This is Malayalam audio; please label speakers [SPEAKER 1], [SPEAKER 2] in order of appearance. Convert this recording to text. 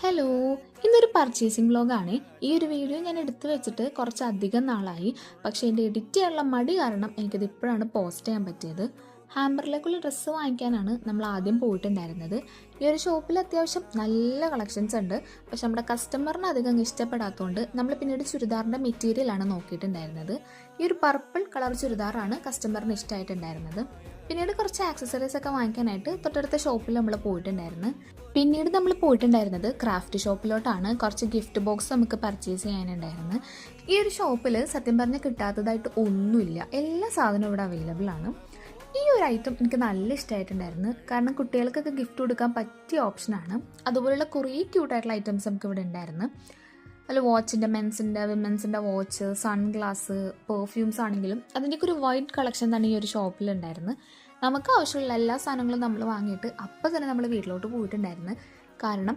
[SPEAKER 1] ഹലോ, ഇന്നൊരു പർച്ചേസിംഗ് വ്ലോഗാണ്. ഈ ഒരു വീഡിയോ ഞാൻ എടുത്തു വെച്ചിട്ട് കുറച്ചധികം നാളായി. പക്ഷേ എൻ്റെ എഡിറ്റ് ചെയ്യാനുള്ള മടി കാരണം എനിക്കത് ഇപ്പോഴാണ് പോസ്റ്റ് ചെയ്യാൻ പറ്റിയത്. ഹാമ്പറിലേക്കുള്ള ഡ്രസ്സ് വാങ്ങിക്കാനാണ് നമ്മൾ ആദ്യം പോയിട്ടുണ്ടായിരുന്നത്. ഈ ഒരു ഷോപ്പിൽ അത്യാവശ്യം നല്ല കളക്ഷൻസ് ഉണ്ട്. പക്ഷെ നമ്മുടെ കസ്റ്റമറിന് അധികം ഇഷ്ടപ്പെടാത്തതുകൊണ്ട് നമ്മൾ പിന്നീട് ചുരിദാറിൻ്റെ മെറ്റീരിയലാണ് നോക്കിയിട്ടുണ്ടായിരുന്നത്. ഈ ഒരു പർപ്പിൾ കളർ ചുരിദാറാണ് കസ്റ്റമറിന് ഇഷ്ടമായിട്ടുണ്ടായിരുന്നത്. പിന്നീട് കുറച്ച് ആക്സസറീസ് ഒക്കെ വാങ്ങിക്കാനായിട്ട് തൊട്ടടുത്ത ഷോപ്പിൽ നമ്മൾ പോയിട്ടുണ്ടായിരുന്നു. പിന്നീട് നമ്മൾ പോയിട്ടുണ്ടായിരുന്നത് ക്രാഫ്റ്റ് ഷോപ്പിലോട്ടാണ്. കുറച്ച് ഗിഫ്റ്റ് ബോക്സ് നമുക്ക് പർച്ചേസ് ചെയ്യാനുണ്ടായിരുന്നു. ഈ ഒരു ഷോപ്പിൽ സത്യം പറഞ്ഞാൽ കിട്ടാത്തതായിട്ട് ഒന്നുമില്ല, എല്ലാ സാധനവും ഇവിടെ അവൈലബിൾ ആണ്. ഈ ഒരു ഐറ്റം എനിക്ക് നല്ല ഇഷ്ടമായിട്ടുണ്ടായിരുന്നു. കാരണം കുട്ടികൾക്കൊക്കെ ഗിഫ്റ്റ് കൊടുക്കാൻ പറ്റിയ ഓപ്ഷനാണ്. അതുപോലുള്ള കുറേ ക്യൂട്ടായിട്ടുള്ള ഐറ്റംസ് നമുക്ക് ഇവിടെ ഉണ്ടായിരുന്നു. അതിൽ വാച്ചിൻ്റെ, മെൻസിൻ്റെ, വിമൻസിൻ്റെ വാച്ച്, സൺഗ്ലാസ്, പെർഫ്യൂംസ് ആണെങ്കിലും അതിൻ്റെയൊക്കെ ഒരു വൈഡ് കളക്ഷൻ തന്നെ ഈ ഒരു ഷോപ്പിലുണ്ടായിരുന്നു. നമുക്ക് ആവശ്യമുള്ള എല്ലാ സാധനങ്ങളും നമ്മൾ വാങ്ങിയിട്ട് അപ്പം തന്നെ നമ്മൾ വീട്ടിലോട്ട് പോയിട്ടുണ്ടായിരുന്നു. കാരണം